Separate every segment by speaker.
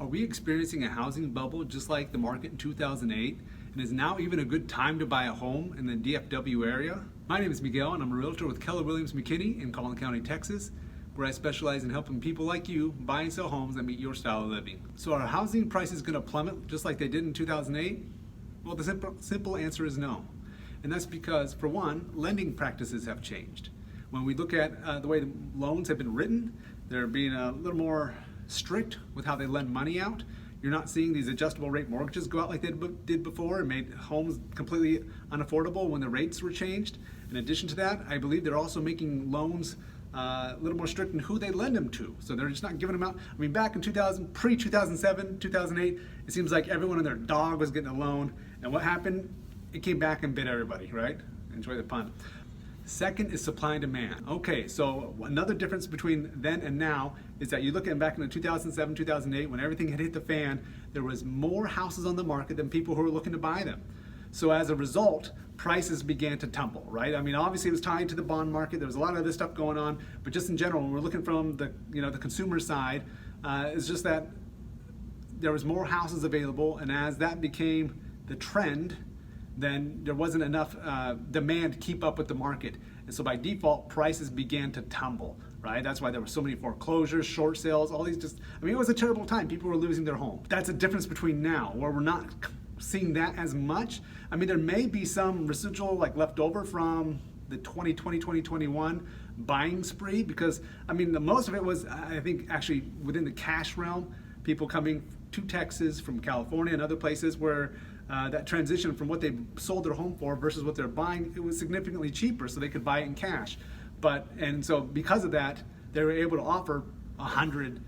Speaker 1: Are we experiencing a housing bubble just like the market in 2008? And is now even a good time to buy a home in the DFW area? My name is Miguel and I'm a realtor with Keller McKinney in Collin County, Texas, where I specialize in helping people like you buy and sell homes that meet your style of living. So are housing prices going to plummet just like they did in 2008? Well, the simple answer is no. And that's because, for one, lending practices have changed. When we look at the way the loans have been written, they're being a little more strict with how they lend money out. You're not seeing these adjustable rate mortgages go out like they did before and made homes completely unaffordable when the rates were changed. In addition to that, I believe they're also making loans a little more strict in who they lend them to. So they're just not giving them out. I mean, back in pre-2007, 2008, it seems like everyone and their dog was getting a loan. And what happened? It came back and bit everybody, right? Enjoy the pun. Second is supply and demand. Okay, so another difference between then and now is that you look at back in 2007, 2008, when everything had hit the fan, there was more houses on the market than people who were looking to buy them. So as a result, prices began to tumble, right? I mean, obviously it was tied to the bond market. There was a lot of other stuff going on, but just in general, when we're looking from the consumer side, it's just that there was more houses available, and as that became the trend, then there wasn't enough demand to keep up with the market. And so by default, prices began to tumble, right? That's why there were so many foreclosures, short sales, all these it was a terrible time. People were losing their home. That's a difference between now, where we're not seeing that as much. I mean, there may be some residual left over from the 2020, 2021 buying spree, because I mean, the most of it was, I think, actually within the cash realm, people coming to Texas from California and other places where that transition from what they sold their home for versus what they're buying, it was significantly cheaper, so they could buy it in cash. And so because of that, they were able to offer $100,000,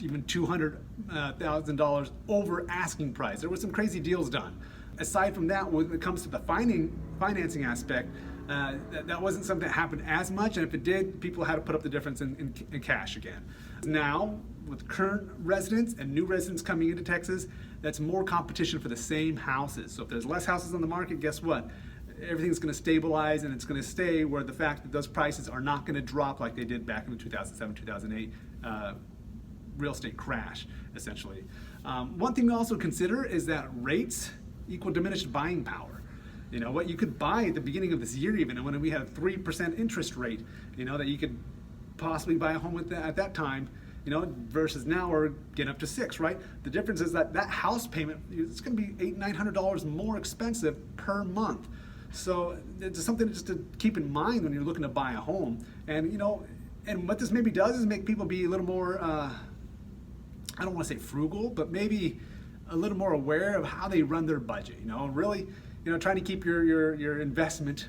Speaker 1: even $200,000 over asking price. There were some crazy deals done. Aside from that, when it comes to the financing aspect, that wasn't something that happened as much, and if it did, people had to put up the difference in cash again. Now, with current residents and new residents coming into Texas, that's more competition for the same houses. So if there's less houses on the market, guess what? Everything's going to stabilize, and it's going to stay where the fact that those prices are not going to drop like they did back in the 2007, 2008 real estate crash, essentially. One thing to also consider is that rates equal diminished buying power. You know, what you could buy at the beginning of this year, even when we had a 3% interest rate, that you could possibly buy a home with at that time, versus now we're getting up to 6, right? The difference is that house payment, it's going to be $800-900 more expensive per month. So it's something just to keep in mind when you're looking to buy a home. And and what this maybe does is make people be a little more, I don't want to say frugal, but maybe a little more aware of how they run their budget. Really, trying to keep your investment,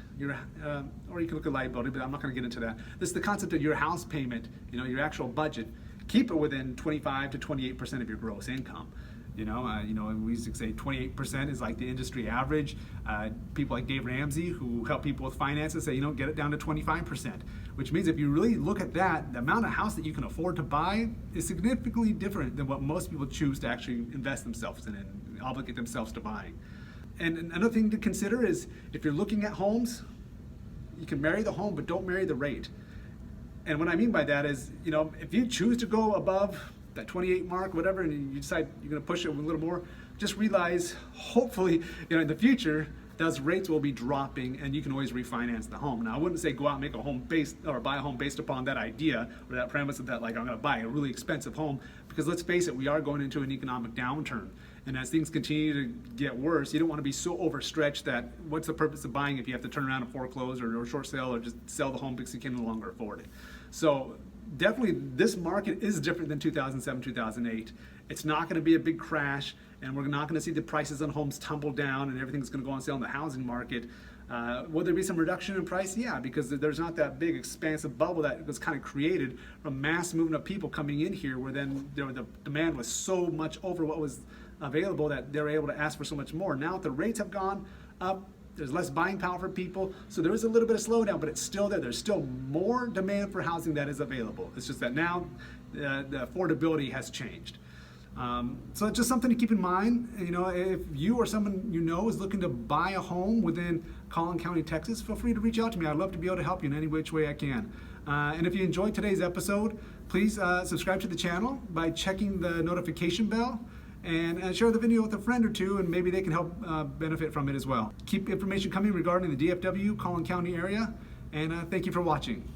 Speaker 1: or you can look at liability, but I'm not going to get into that. This is the concept of your house payment, your actual budget. Keep it within 25 to 28% of your gross income. We used to say 28% is like the industry average. People like Dave Ramsey, who help people with finances, say, get it down to 25%, which means if you really look at that, the amount of house that you can afford to buy is significantly different than what most people choose to actually invest themselves in and obligate themselves to buying. And another thing to consider is if you're looking at homes, you can marry the home, but don't marry the rate. And what I mean by that is, if you choose to go above that 28 mark, whatever, and you decide you're going to push it a little more, just realize, hopefully, in the future, those rates will be dropping and you can always refinance the home. Now, I wouldn't say go out and make a home buy a home based upon that idea or that premise of that, I'm going to buy a really expensive home, because let's face it, we are going into an economic downturn. And as things continue to get worse, you don't want to be so overstretched that what's the purpose of buying if you have to turn around and foreclose or short sale or just sell the home because you can no longer afford it. So definitely this market is different than 2007, 2008. It's not going to be a big crash, and we're not going to see the prices on homes tumble down and everything's going to go on sale in the housing market. Will there be some reduction in price? Yeah, because there's not that big expansive bubble that was kind of created from mass movement of people coming in here, where then the demand was so much over what was available that they were able to ask for so much more. Now the rates have gone up, there's less buying power for people, so there is a little bit of slowdown, but it's still there. There's still more demand for housing that is available. It's just that now the affordability has changed. So it's just something to keep in mind. If you or someone is looking to buy a home within Collin County, Texas, feel free to reach out to me. I'd love to be able to help you in any which way I can. And if you enjoyed today's episode, Please subscribe to the channel by checking the notification bell, and share the video with a friend or two, and maybe they can help benefit from it as well. Keep information coming regarding the DFW, Collin County area, and thank you for watching.